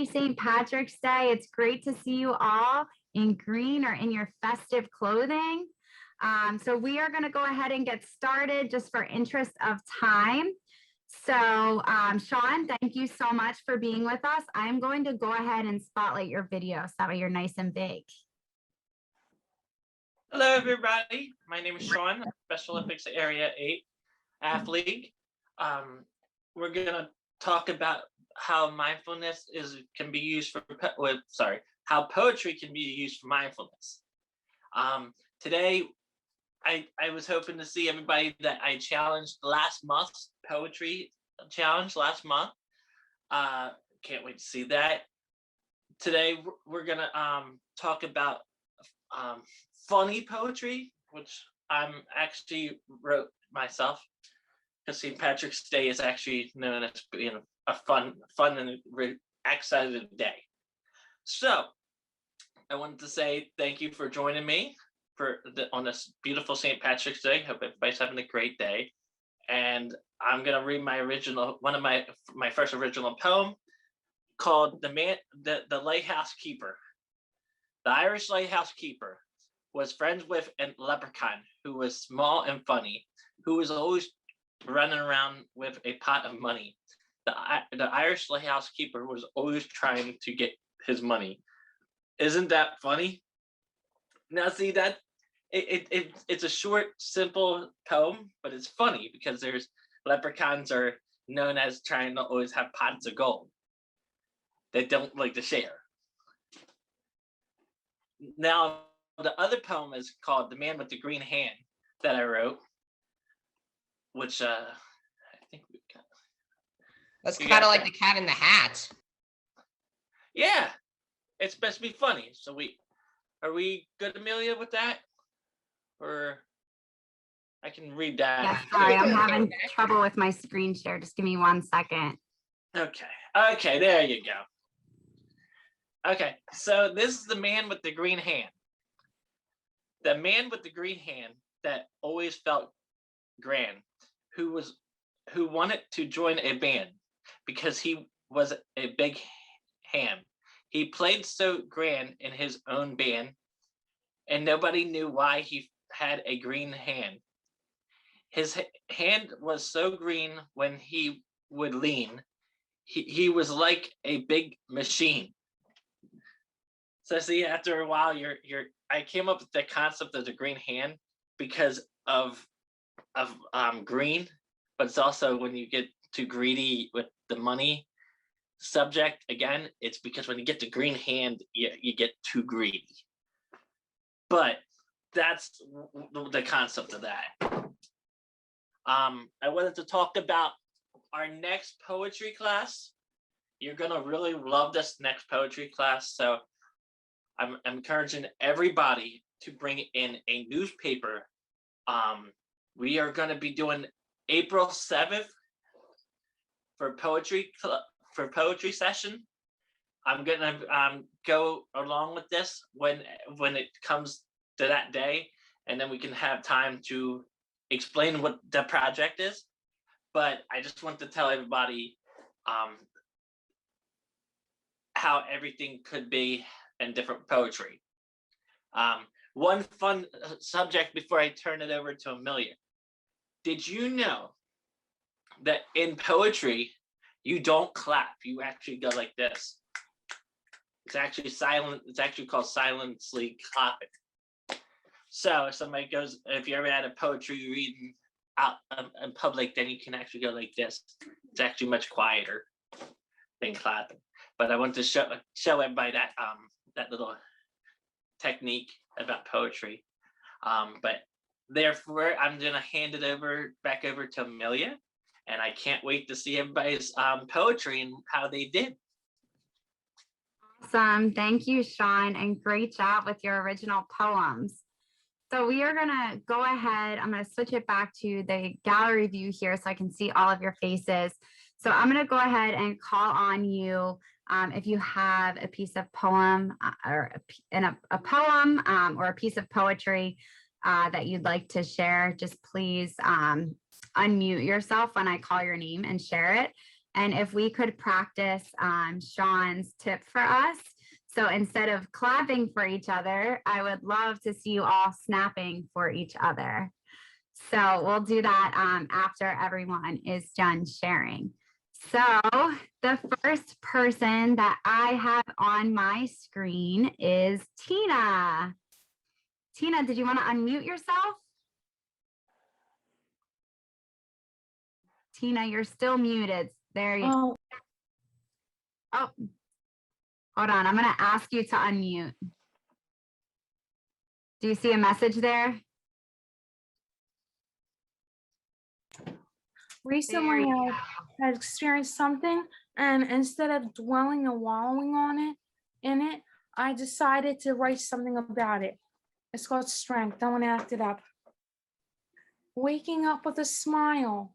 Happy St. Patrick's Day. It's great to see you all in green or in your festive clothing. So we are going to go ahead and get started just for interest of time. So Shawn, thank you so much for being with us. I'm going to go ahead and spotlight your video so that way you're nice and big. Hello, everybody. My name is Shawn, Special Olympics Area 8 athlete. We're going to talk about how mindfulness can be used for, how poetry can be used for mindfulness. Today, I was hoping to see everybody that I challenged last month's poetry challenge last month. Can't wait to see that. Today, we're going to talk about funny poetry, which I'm actually wrote myself, because St. Patrick's Day is actually known as being a fun and excited day. So I wanted to say thank you for joining me on this beautiful St. Patrick's Day. Hope everybody's having a great day. And I'm gonna read one of my first original poem called The Lighthouse Keeper. The Irish lighthouse keeper was friends with a leprechaun who was small and funny, who was always running around with a pot of money. The Irish lighthouse keeper was always trying to get his money. Isn't that funny? Now, see that it's a short, simple poem, but it's funny because leprechauns are known as trying to always have pots of gold. They don't like to share. Now, the other poem is called The Man with the Green Hand that I wrote, which I think we got. That's kind of like the Cat in the Hat. Yeah, it's supposed to be funny. So are we good, Amelia, with that? Or I can read that. Yes, sorry, I'm having trouble with my screen share. Just give me 1 second. Okay, there you go. Okay, so this is the man with the green hand. The man with the green hand that always felt grand, who wanted to join a band because he was a big ham. He played so grand in his own band, and nobody knew why he had a green hand. His hand was so green when he would lean. He was like a big machine. So see, after a while, I came up with the concept of the green hand because of green, but it's also when you get too greedy with the money subject, again, it's because when you get the green hand, you get too greedy. But that's the concept of that. I wanted to talk about our next poetry class. You're gonna really love this next poetry class, so I'm encouraging everybody to bring in a newspaper. We are going to be doing April 7th for poetry session. I'm going to go along with this when it comes to that day, and then we can have time to explain what the project is. But I just want to tell everybody how everything could be and different poetry. One fun subject before I turn it over to Amelia. Did you know that in poetry, you don't clap, you actually go like this? It's actually silent. It's actually called silently clapping. So if somebody goes, if you ever had a poetry reading out in public, then you can actually go like this. It's actually much quieter than clapping. But I want to show everybody that little technique about poetry. But therefore, I'm going to hand it back over to Amelia, and I can't wait to see everybody's poetry and how they did. Awesome. Thank you, Shawn, and great job with your original poems. So we are going to go ahead. I'm going to switch it back to the gallery view here so I can see all of your faces. So I'm going to go ahead and call on you. If you have a piece of poem or a poem or a piece of poetry that you'd like to share, just please unmute yourself when I call your name and share it. And if we could practice Shawn's tip for us. So instead of clapping for each other, I would love to see you all snapping for each other. So we'll do that after everyone is done sharing. So the first person that I have on my screen is Tina. Tina, did you want to unmute yourself? Tina, you're still muted. There you go. Oh, hold on. I'm going to ask you to unmute. Do you see a message there? Recently, I had experienced something, and instead of dwelling and wallowing in it, I decided to write something about it. It's called Strength. I want to act it up. Waking up with a smile,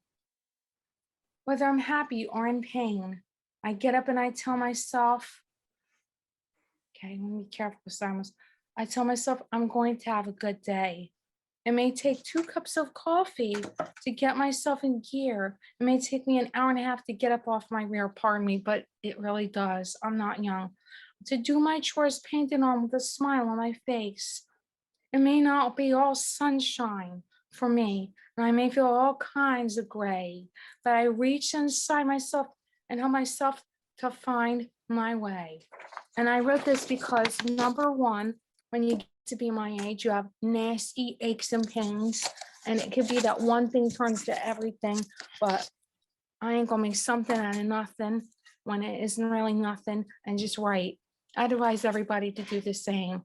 whether I'm happy or in pain. I get up and I tell myself, okay, let me be careful with silence. I tell myself I'm going to have a good day. It may take 2 cups of coffee to get myself in gear. It may take me an hour and a half to get up off my rear, pardon me, but it really does. I'm not young. To do my chores painted on with a smile on my face. It may not be all sunshine for me, and I may feel all kinds of gray, but I reach inside myself and help myself to find my way. And I wrote this because, number one, when you get to be my age, you have nasty aches and pains, and it could be that one thing turns to everything, but I ain't gonna make something out of nothing when it isn't really nothing, and just write. I'd advise everybody to do the same.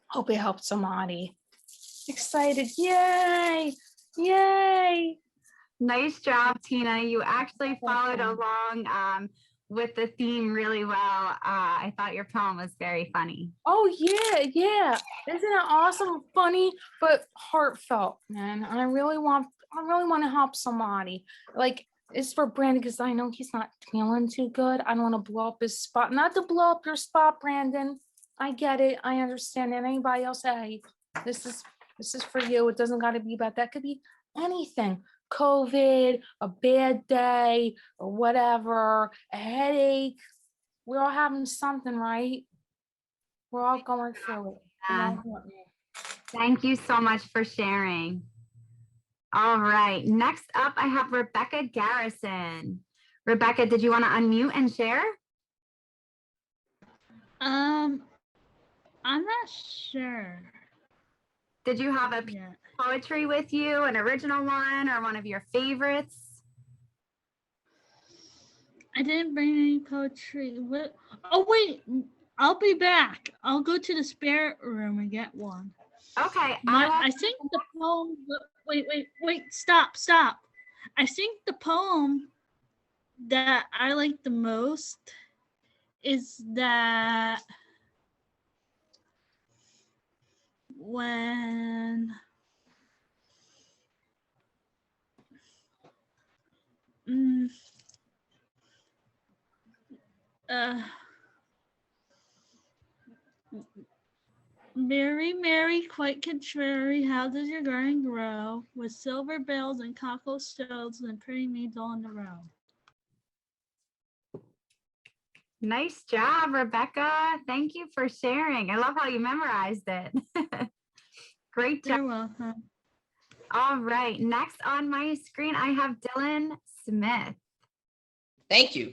Hope it helped somebody. Excited, yay, yay. Nice job, Tina. You actually followed along with the theme really well. I thought your poem was very funny. Oh yeah, yeah. Isn't it awesome? Funny, but heartfelt, man. I really want to help somebody. Like, it's for Brandon because I know he's not feeling too good. I don't want to blow up his spot. Not to blow up your spot, Brandon. I get it. I understand. And anybody else, hey, this is for you. It doesn't got to be about that. It could be anything. COVID, a bad day, or whatever, a headache. We're all having something, right? We're all going through it. Yeah. Thank you so much for sharing. All right. Next up, I have Rebecca Garrison. Rebecca, did you want to unmute and share? I'm not sure. Did you have a poetry with you, an original one, or one of your favorites? I didn't bring any poetry. What? Oh wait, I'll be back. I'll go to the spare room and get one. Okay. I think the poem. Wait! Stop! I think the poem that I like the most is that when Mary, Mary, quite contrary, how does your garden grow? With silver bells and cockle stoves and pretty maids all in a row. Nice job, Rebecca. Thank you for sharing. I love how you memorized it. Great job. You're welcome. All right. Next on my screen, I have Dylan Smith. Thank you.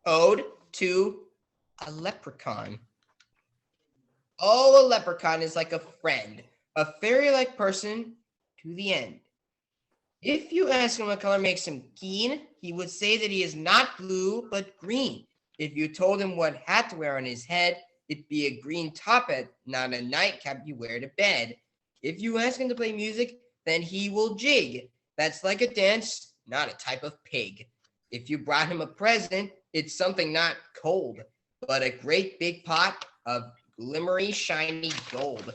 Ode to a leprechaun. Oh, a leprechaun is like a friend, a fairy-like person to the end. If you ask him what color makes him keen, he would say that he is not blue, but green. If you told him what hat to wear on his head, it'd be a green top hat, not a nightcap you wear to bed. If you ask him to play music, then he will jig. That's like a dance, not a type of pig. If you brought him a present, it's something not cold, but a great big pot of glimmery, shiny gold.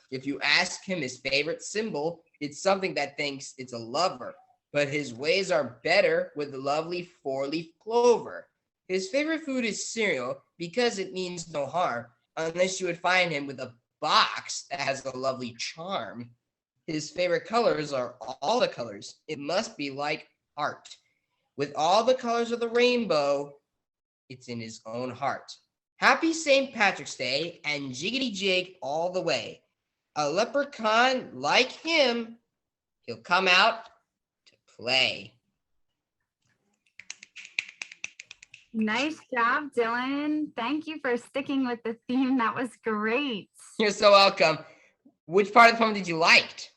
If you ask him his favorite symbol, it's something that thinks it's a lover, but his ways are better with the lovely four-leaf clover. His favorite food is cereal because it means no harm, unless you would find him with a box that has a lovely charm. His favorite colors are all the colors. It must be like art. With all the colors of the rainbow, it's in his own heart. Happy St. Patrick's Day and jiggity jig all the way. A leprechaun like him, he'll come out to play. Nice job, Dylan. Thank you for sticking with the theme. That was great. You're so welcome. Which part of the poem did you like?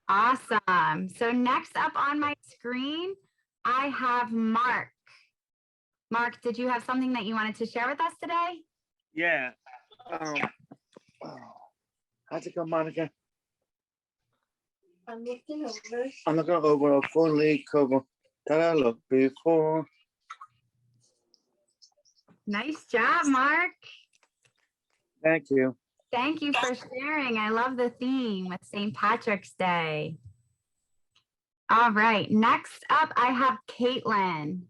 Awesome. So next up on my screen, I have Mark. Mark, did you have something that you wanted to share with us today? Yeah. How's it go, Monica? I'm looking over. I'm looking over a full league cover that I looked before. Nice job, Mark. Thank you. Thank you for sharing. I love the theme with St. Patrick's Day. All right, next up, I have Caitlin.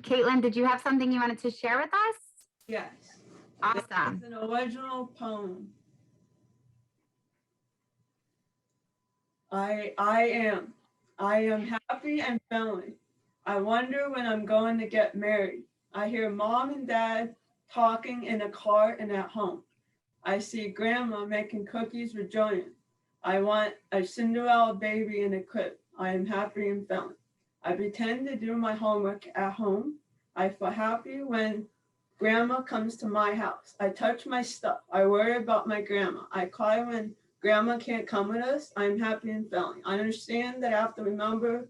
Caitlin, did you have something you wanted to share with us? Yes. Awesome. It's an original poem. I am happy and friendly. I wonder when I'm going to get married. I hear mom and dad talking in a car and at home. I see grandma making cookies with Joanne. I want a Cinderella baby in a crib. I am happy and friendly. I pretend to do my homework at home. I feel happy when grandma comes to my house. I touch my stuff. I worry about my grandma. I cry when grandma can't come with us. I'm happy and friendly. I understand that I have to remember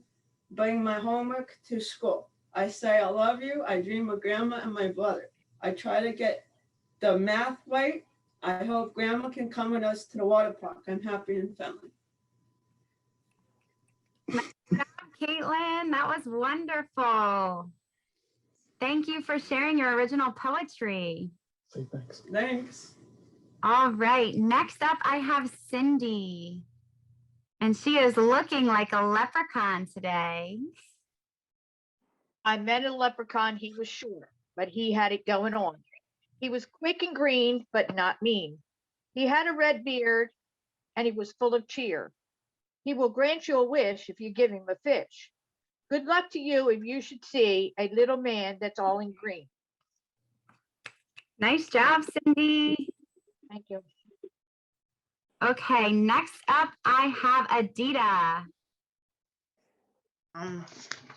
bring my homework to school. I say I love you. I dream of grandma and my brother. I try to get the math right. I hope grandma can come with us to the water park. I'm happy and friendly. Caitlin, that was wonderful. Thank you for sharing your original poetry. Say thanks. Thanks. All right, next up I have Cindy. And she is looking like a leprechaun today. I met a leprechaun. He was short, but he had it going on. He was quick and green, but not mean. He had a red beard, and he was full of cheer. He will grant you a wish if you give him a fish. Good luck to you if you should see a little man that's all in green. Nice job, Cindy. Thank you. Okay, next up I have Adita.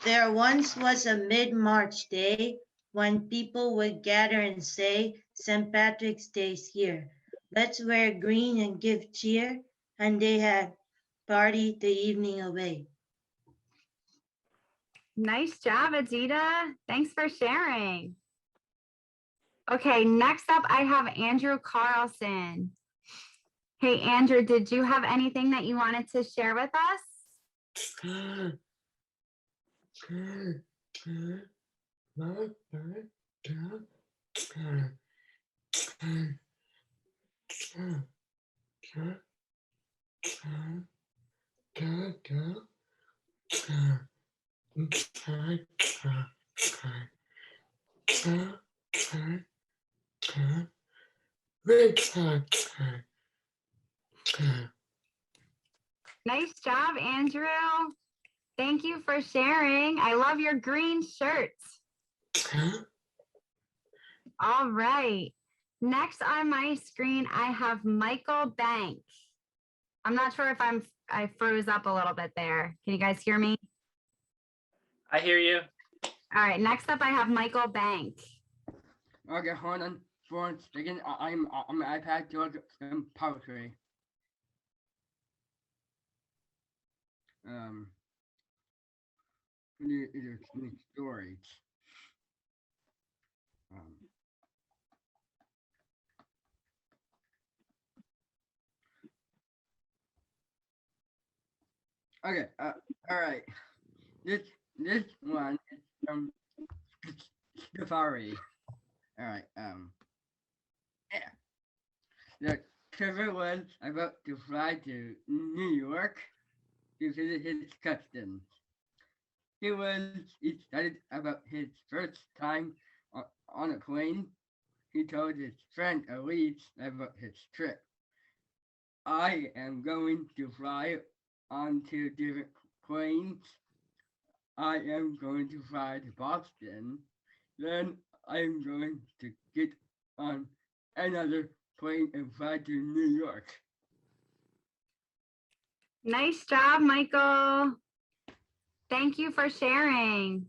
There once was a mid-March day when people would gather and say, St. Patrick's Day's here. Let's wear green and give cheer. And they had partied the evening away. Nice job, Adita. Thanks for sharing. Okay, next up I have Andrew Carlson. Hey, Andrew, did you have anything that you wanted to share with us? Nice job, Andrew. Thank you for sharing. I love your green shirt. All right. Next on my screen, I have Michael Bank. I'm not sure if I froze up a little bit there. Can you guys hear me? I hear you. All right. Next up, I have Michael Bank. Okay, hold on for a second. I'm on my iPad to look at some poetry. It is stories. Okay, all right. This one is from Safari. All right, yeah. The Trevor was about to fly to New York to visit his customs. He was excited about his first time on a plane. He told his friend Elise about his trip. I am going to fly onto different planes. I am going to fly to Boston. Then I'm going to get on another plane and fly to New York. Nice job, Michael. Thank you for sharing.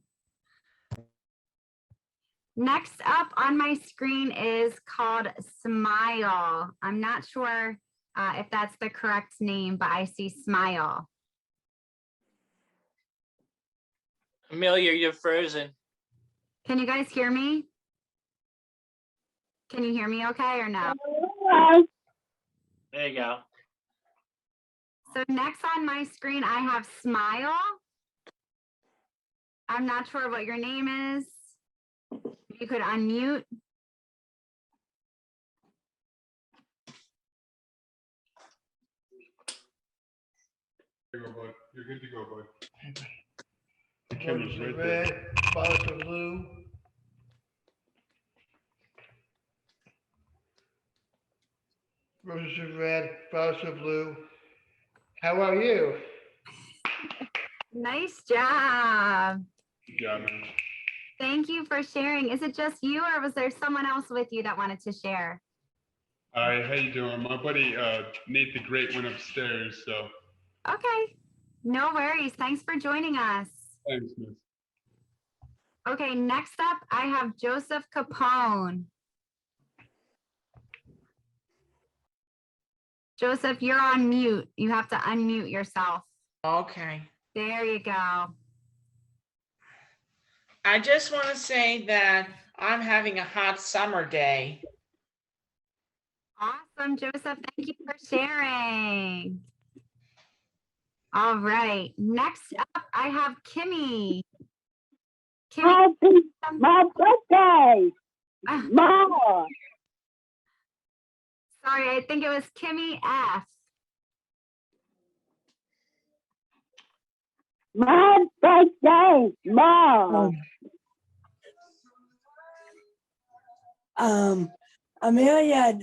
Next up on my screen is called Smile. I'm not sure if that's the correct name, but I see Smile. Amelia, you're frozen. Can you guys hear me? Can you hear me okay or no? There you go. So next on my screen, I have Smile. I'm not sure what your name is. You could unmute. There you go, bud. You're good to go, bud. The Roses camera's of right red, there. violets of blue. Roses of red, violets of blue. How are you? Nice job. Good job, man. Thank you for sharing. Is it just you or was there someone else with you that wanted to share? Hi, how you doing? My buddy Nate the Great went upstairs, so Okay, no worries. Thanks for joining us. thanks, miss. Okay, next up, I have Joseph Capone. Joseph, you're on mute. You have to unmute yourself. Okay. There you go. I just want to say that I'm having a hot summer day. Awesome, Joseph. Thank you for sharing. All right, next up, I have Kimmy. Kimmy. Happy my birthday. Mom. Sorry, I think it was Kimmy F. My birthday, Mom. Amelia,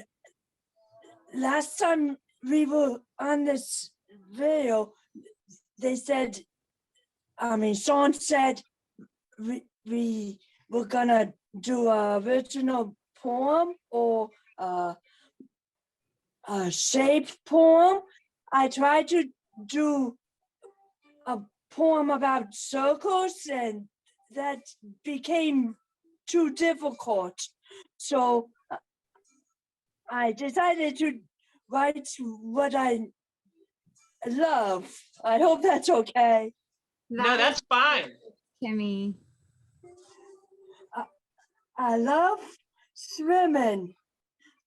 last time we were on this video, they said, Shawn said we were gonna do an original poem or a shaped poem. I tried to do a poem about circles and that became too difficult. So I decided to write what I love. I hope that's okay. No, that's fine. Kimmy. I love swimming.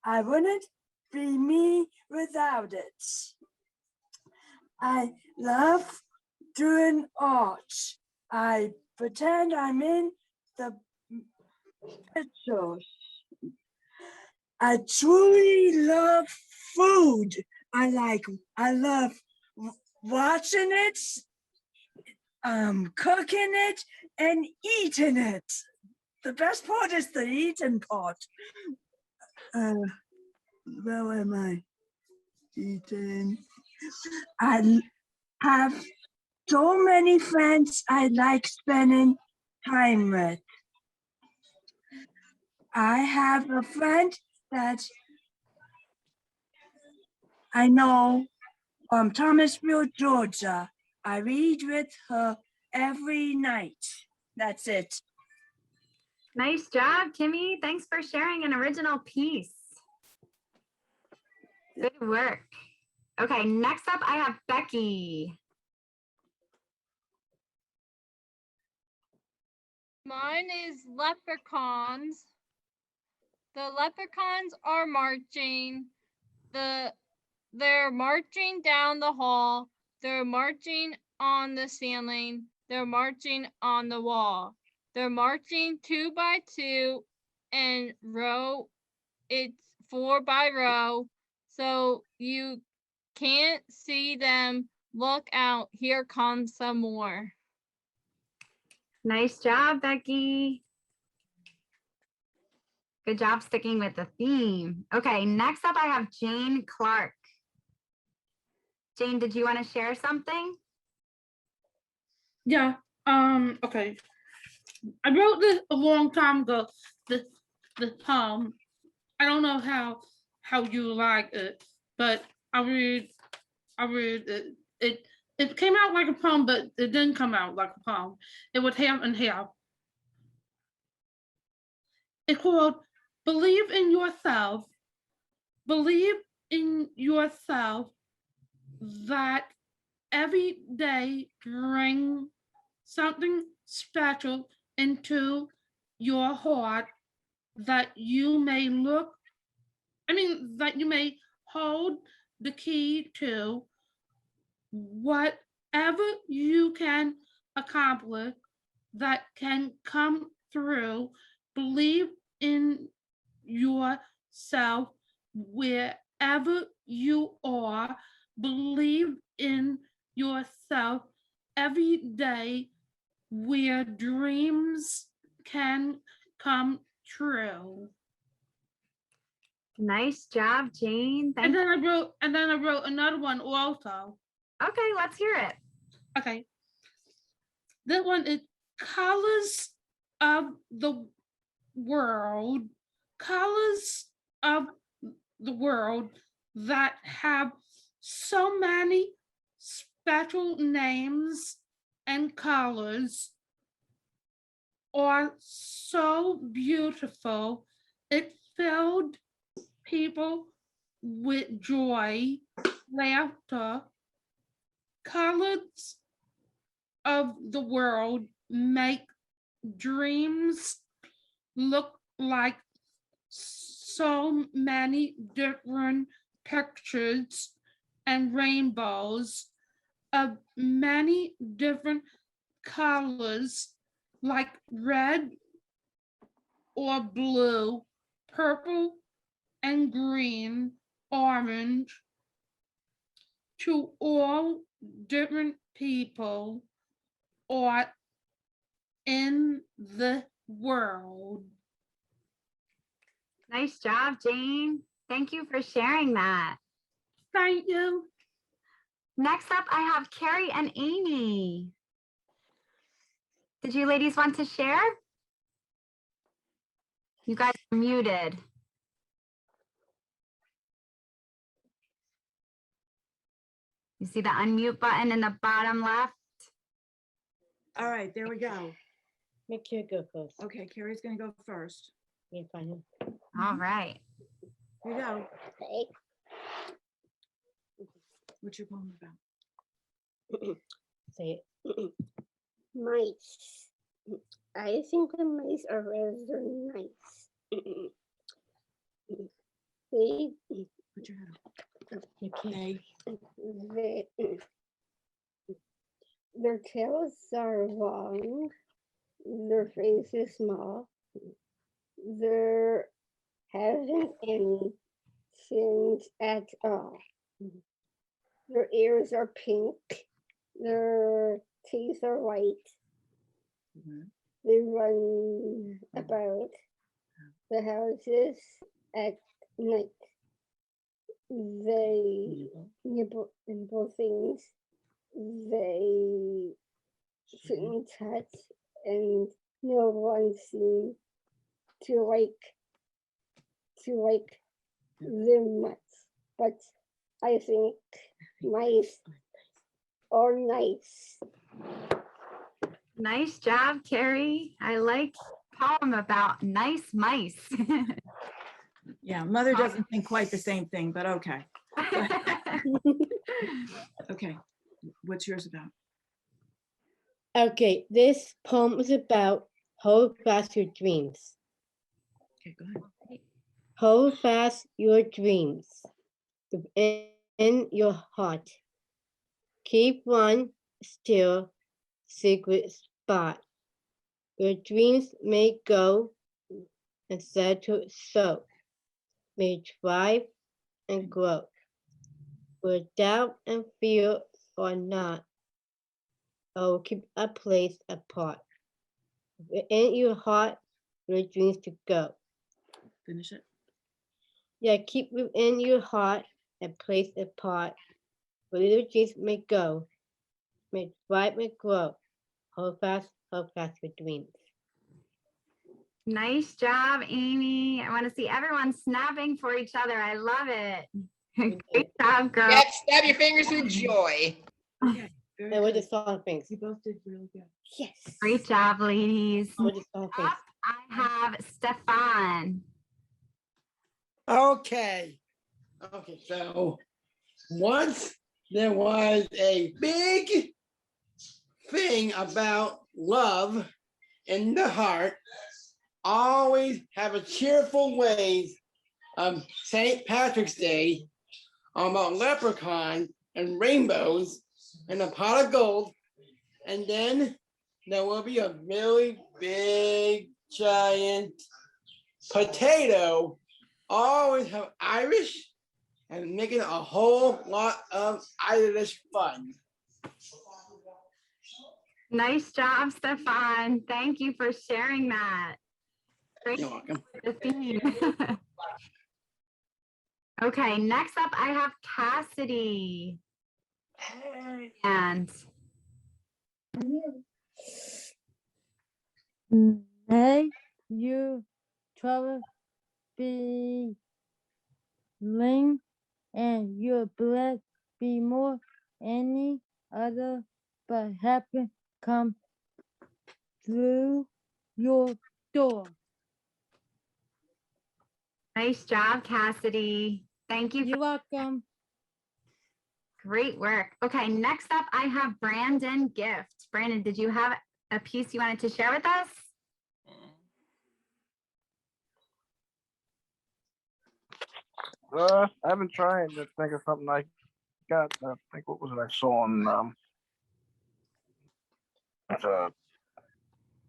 I wouldn't be me without it. I love doing art. I pretend I'm in the pictures. I truly love food. I love watching it, cooking it, and eating it. The best part is the eating part. Where am I? Eating. I have so many friends I like spending time with. I have a friend that I know from Thomasville, Georgia. I read with her every night. That's it. Nice job, Kimmy. Thanks for sharing an original piece. Good work. Okay, next up I have Becky. Mine is leprechauns. The leprechauns are marching. They're marching down the hall. They're marching on the ceiling. They're marching on the wall. They're marching 2 by 2 and row. It's 4 by row. So you can't see them. Look out. Here comes some more. Nice job, Becky. Good job sticking with the theme. Okay, next up I have Jane Clark. Jane, did you want to share something? Yeah, Okay. I wrote this a long time ago. The poem. I don't know how you like it, but I read it. It came out like a poem, but it didn't come out like a poem. It was half and half. It's called Believe in Yourself. Believe in yourself that every day bring something special into your heart that you may that you may hold the key to whatever you can accomplish that can come through. Believe in yourself wherever you are. Believe in yourself every day where dreams can come true. Nice job, Jane. And then I wrote another one also. Okay, let's hear it. Okay. This one is colors of the world. Colors of the world that have so many special names and colors are so beautiful. It filled people with joy, laughter. Colors of the world make dreams look like so many different pictures and rainbows of many different colors like red or blue, purple and green, orange, to all different people or in the world. Nice job, Jane. Thank you for sharing that. Thank you. Next up, I have Carrie and Amy. Did you ladies want to share? You guys are muted. You see the unmute button in the bottom left? All right, there we go. Make you go first. Okay, Carrie's gonna go first. Yeah, fine. All right. Here you go. Okay. What's your poem about? Say it. Mice. I think the mice are rather nice. They. Put your head up. Okay. Their tails are long. Their face is small. There hasn't any fins at all. Their ears are pink. Their teeth are white. They run about the houses at night. They nibble things. They shouldn't touch, and no one seems to like them much. But I think mice are nice. Nice job, Carrie. I like poem about nice mice. Yeah, Mother doesn't think quite the same thing, but okay. Okay, what's yours about? Okay, this poem is about hold fast your dreams. Okay, go ahead. Hold fast your dreams within your heart. Keep one still secret spot where dreams may go and settle so, may thrive and grow. Where doubt and fear are not, oh, keep a place apart. Within your heart, your dreams to go. Finish it. Yeah, keep within your heart a place apart, where little dreams may go, may thrive and grow. Hold fast with twins. Nice job, Amy. I want to see everyone snapping for each other. I love it. Great job, girl. Yep, snap your fingers with joy. And with the soft things. You both did really good. Yes. Great job, ladies. With the soft things. Up, I have Stefan. Okay. Okay, so once there was a big thing about love in the heart. Always have a cheerful way of St. Patrick's Day about leprechauns and rainbows and a pot of gold. And then there will be a really big, giant potato. Always have Irish and making a whole lot of Irish fun. Nice job, Stefan. Thank you for sharing that. Great. You're welcome. The theme. Okay, next up I have Cassidy. And may you trouble be ling and your blood be more any other but happen come through your door. nice job, Cassidy. Thank you. You're welcome. Great work. Okay, next up I have Brandon Gift. Brandon, did you have a piece you wanted to share with us? I've been trying to think of something I got. I think what was it I saw on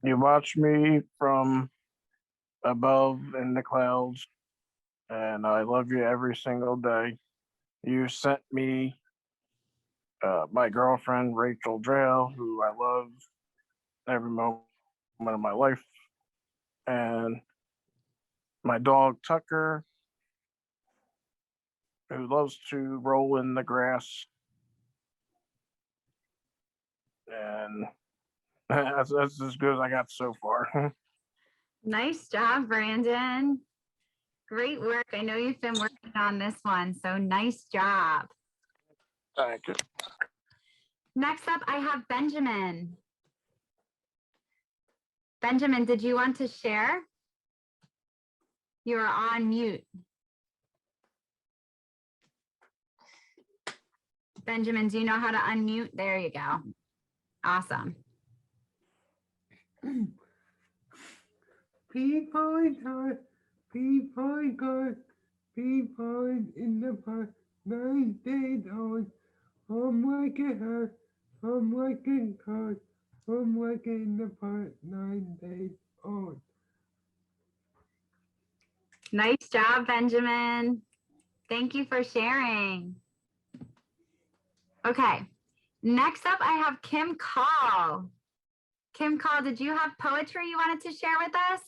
you watch me from above in the clouds, and I love you every single day. You sent me my girlfriend Rachel Drell, who I love every moment of my life, and my dog Tucker, who loves to roll in the grass. And that's as good as I got so far. Nice job, Brandon. Great work. I know you've been working on this one, so nice job. Thank you. Next up, I have Benjamin. Benjamin, did you want to share? You are on mute. Benjamin, do you know how to unmute? There you go. Awesome. People got people in the past 9 days old. I'm working hard. I'm working hard. I'm working in the past 9 days old. Nice job, Benjamin. Thank you for sharing. Okay, next up I have Kim Call. Kim Call, did you have poetry you wanted to share with us?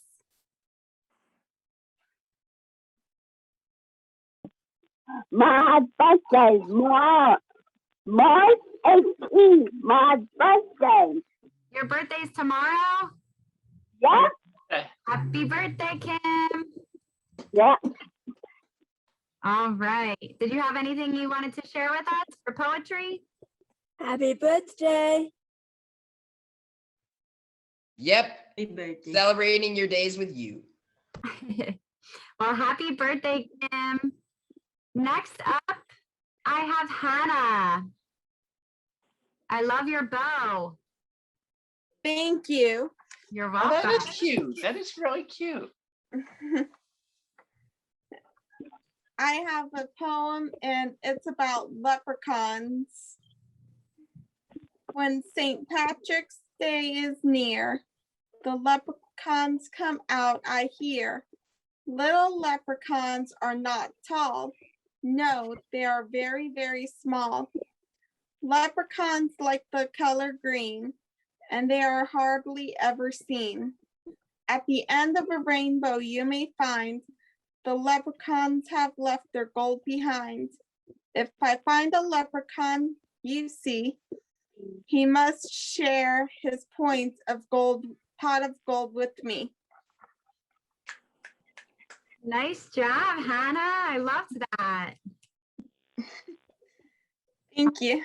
My birthday, March 18th, my birthday. Your birthday's tomorrow? Yeah. Happy birthday, Kim. Yeah. All right. Did you have anything you wanted to share with us for poetry? Happy birthday. Yep. Celebrating your days with you. Well, happy birthday, Kim. Next up, I have Hannah. I love your bow. Thank you. You're Oh, welcome. that is cute. That is really cute. I have a poem and it's about leprechauns. When St. Patrick's Day is near, the leprechauns come out, I hear. Little leprechauns are not tall. No, they are very, very small. Leprechauns like the color green, and they are hardly ever seen. At the end of a rainbow you may find the leprechauns have left their gold behind. If I find a leprechaun, you see, He must share his pot of gold with me. Nice job, Hannah. I loved that. Thank you.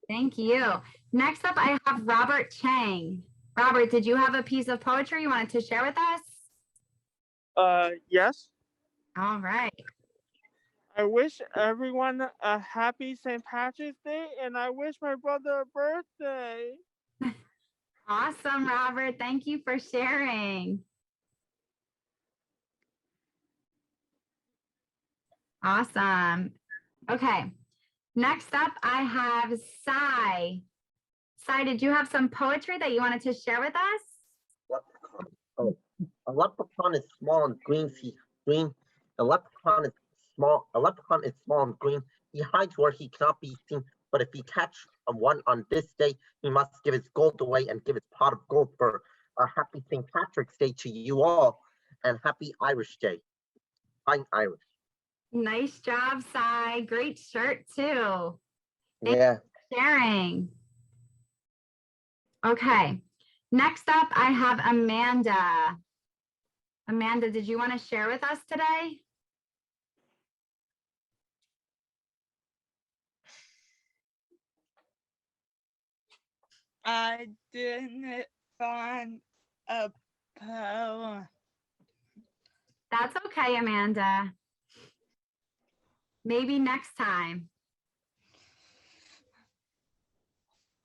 Thank you. Next up, I have Robert Chang. Robert, did you have a piece of poetry you wanted to share with us? Yes. All right. I wish everyone a happy St. Patrick's Day, and I wish my brother a birthday. Awesome, Robert. Thank you for sharing. Awesome. Okay. Next up, I have Sai. Sai, did you have some poetry that you wanted to share with us? Leprechaun. Oh, a leprechaun is small and green. Green. A leprechaun is small. A leprechaun is small and green. He hides where he cannot be seen. But if he catch one on this day, he must give his gold away and give his pot of gold for a happy St. Patrick's Day to you all, and happy Irish Day. I'm Irish. Nice job, Sai. Great shirt too. Thanks Yeah. for sharing. Okay. Next up, I have Amanda. Amanda, did you want to share with us today? I didn't find a poem. That's okay, Amanda. Maybe next time.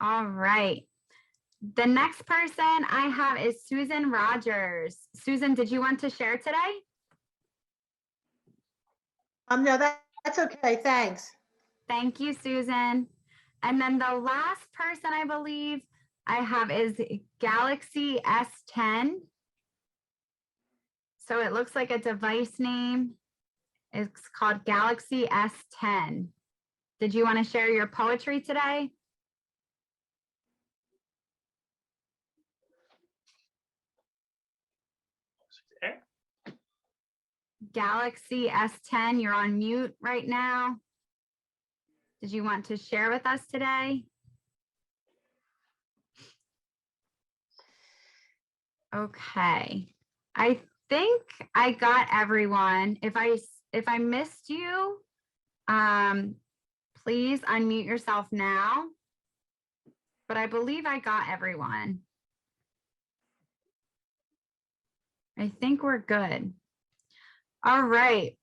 All right. The next person I have is Susan Rogers. Susan, did you want to share today? No, that's okay. Thanks. Thank you, Susan. And then the last person I believe I have is Galaxy S10. So it looks like a device name. It's called Galaxy S10. Did you want to share your poetry today? Galaxy S10, you're on mute right now. Did you want to share with us today? Okay. I think I got everyone. If I missed you, please unmute yourself now. But I believe I got everyone. I think we're good. All right.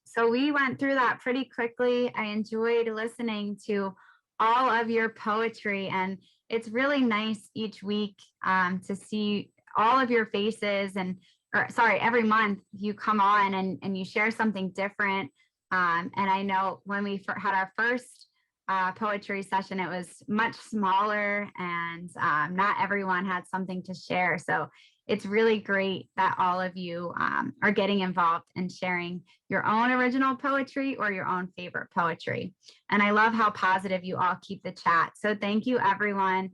So we went through that pretty quickly. I enjoyed listening to all of your poetry, and it's really nice each week to see all of your faces, and every month you come on and you share something different. And I know when we had our first poetry session, it was much smaller, and not everyone had something to share. So it's really great that all of you are getting involved and sharing your own original poetry or your own favorite poetry. And I love how positive you all keep the chat. So thank you everyone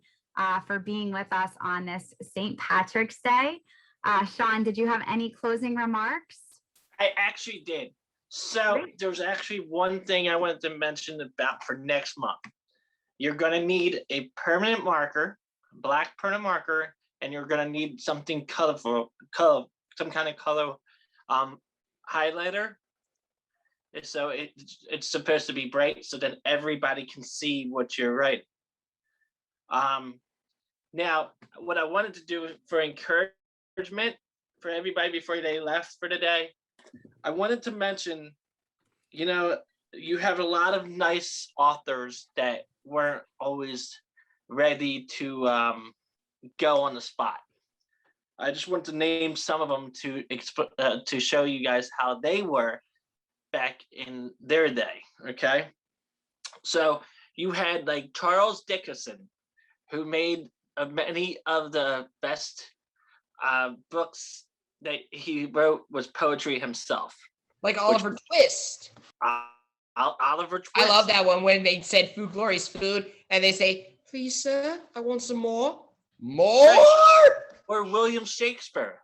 for being with us on this St. Patrick's Day. Shawn, did you have any closing remarks? I actually did. So there's actually one thing I wanted to mention about for next month. You're going to need a permanent marker, black permanent marker, and you're going to need something colorful, some kind of color highlighter. So it's supposed to be bright so that everybody can see what you're writing. Now, what I wanted to do for encouragement for everybody before they left for the day, I wanted to mention, you have a lot of nice authors that weren't always ready to go on the spot. I just want to name some of them to show you guys how they were back in their day. Okay, so you had like Charles Dickens, who made many of the best books that he wrote was poetry himself. Like Oliver Twist. Oliver Twist. I love that one when they said food glories food, and they say, "Please, sir, I want some more." More. Or William Shakespeare.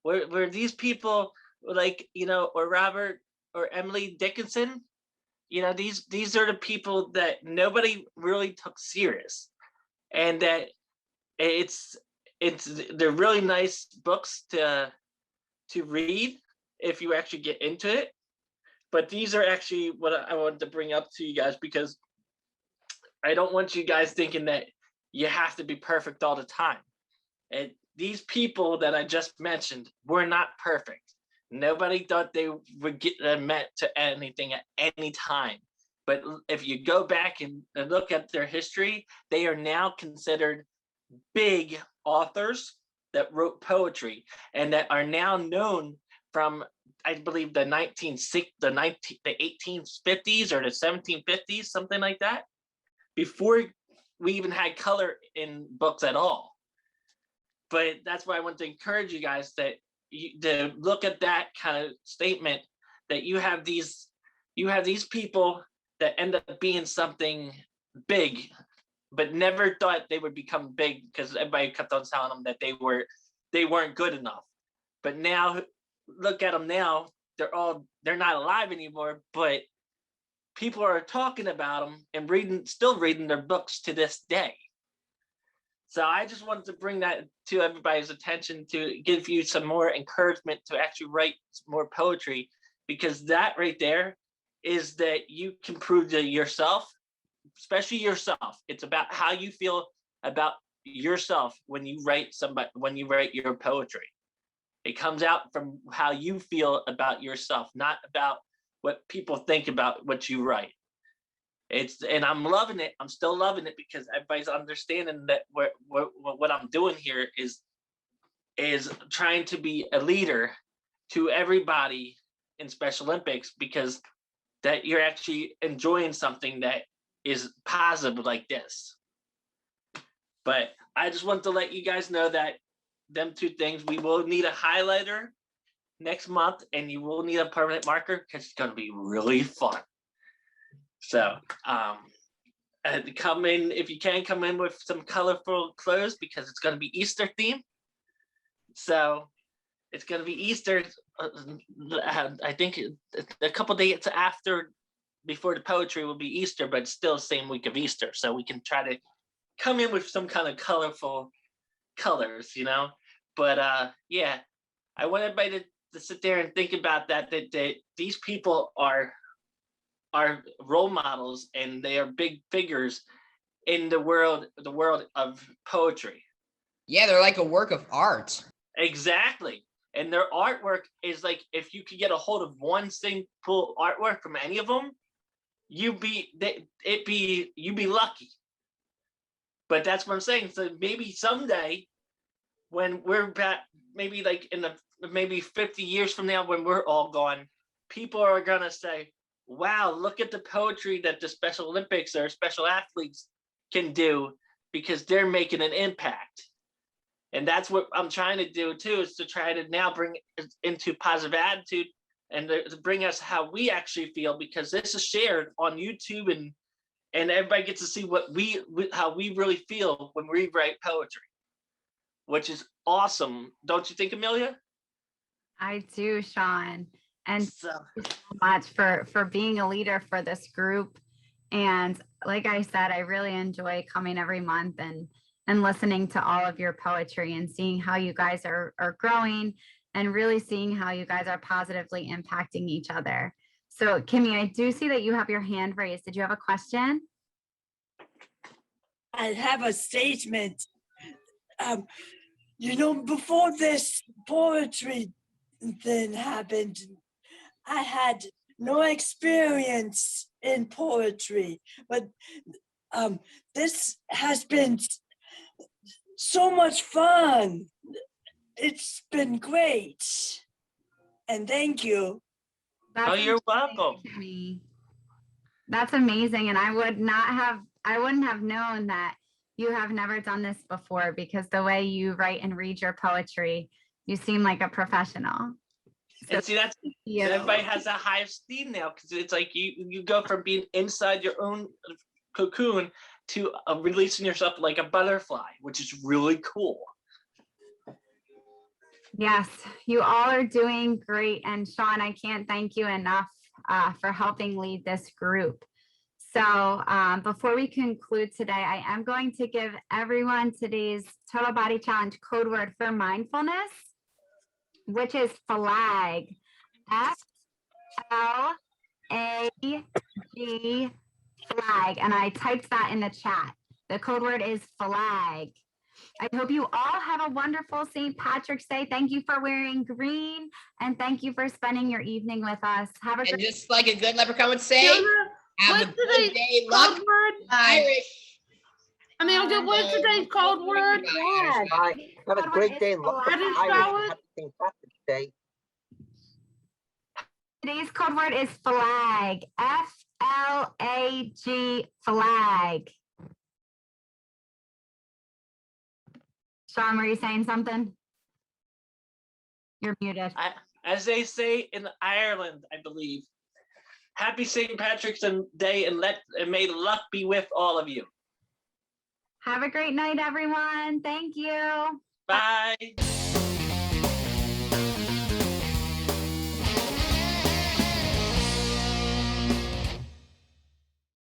Where these people like, or Robert or Emily Dickinson, these are the people that nobody really took serious, and that they're really nice books to read if you actually get into it. But these are actually what I wanted to bring up to you guys, because I don't want you guys thinking that you have to be perfect all the time. And these people that I just mentioned were not perfect. Nobody thought they would get meant to anything at any time. But if you go back and look at their history, they are now considered big authors that wrote poetry, and that are now known from, I believe, the 1850s or the 1750s, something like that, before we even had color in books at all. But that's why I want to encourage you guys to look at that kind of statement, that you have these people that end up being something big, but never thought they would become big, because everybody kept on telling them that they weren't good enough. But now, look at them now. They're not alive anymore, but people are talking about them and still reading their books to this day. So I just wanted to bring that to everybody's attention, to give you some more encouragement to actually write more poetry, because that right there is that you can prove to yourself, especially yourself. It's about how you feel about yourself when you write your poetry. It comes out from how you feel about yourself, not about what people think about what you write. And I'm loving it. I'm still loving it, because everybody's understanding that what I'm doing here is trying to be a leader to everybody in Special Olympics, because that you're actually enjoying something that is positive like this. But I just want to let you guys know that them two things, we will need a highlighter next month, and you will need a permanent marker, because it's going to be really fun. So come in, if you can, come in with some colorful clothes, because it's going to be Easter themed. So it's going to be Easter, I think a couple days before the poetry will be Easter, but still same week of Easter. So we can try to come in with some kind of colorful colors, But yeah, I want everybody to sit there and think about that these people are role models, and they are big figures in the world of poetry. Yeah, they're like a work of art. Exactly. And their artwork is like, if you could get a hold of one simple artwork from any of them, you'd be lucky. But that's what I'm saying. So maybe someday, when we're back, maybe like maybe 50 years from now, when we're all gone, people are gonna say, wow, look at the poetry that the Special Olympics or special athletes can do, because they're making an impact. And that's what I'm trying to do too, is to try to now bring it into positive attitude, and to bring us how we actually feel, because this is shared on YouTube, and everybody gets to see how we really feel when we write poetry, which is awesome. Don't you think, Amelia? I do, Shawn. And thank you so much for being a leader for this group. And like I said, I really enjoy coming every month and listening to all of your poetry, and seeing how you guys are growing, and really seeing how you guys are positively impacting each other. So Kimmy, I do see that you have your hand raised. Did you have a question? I have a statement. Before this poetry thing happened, I had no experience in poetry, but this has been so much fun. It's been great. And thank you. You're welcome. That's amazing. And I wouldn't have known that you have never done this before, because the way you write and read your poetry, you seem like a professional. So and see, everybody has a high esteem now, because it's like you go from being inside your own cocoon to releasing yourself like a butterfly, which is really cool. Yes, you all are doing great. And Shawn, I can't thank you enough for helping lead this group. So before we conclude today, I am going to give everyone today's Total Body Challenge code word for mindfulness, which is flag. F-L-A-G, flag. And I typed that in the chat. The code word is flag. I hope you all have a wonderful St. Patrick's Day. Thank you for wearing green, and thank you for spending your evening with us. Have a And great just like a good leprechaun would say, have a what's good today's day, code luck, word? Irish. Amelia, what's today's code word? Bye. Have a great day. Luck, How do you Irish. spell it? Happy St. Patrick's Day. Today's code word is flag. F-L-A-G, flag. Shawn, were you saying something? You're muted. As they say in Ireland, I believe, happy St. Patrick's Day, and may luck be with all of you. Have a great night, everyone. Thank you. Bye.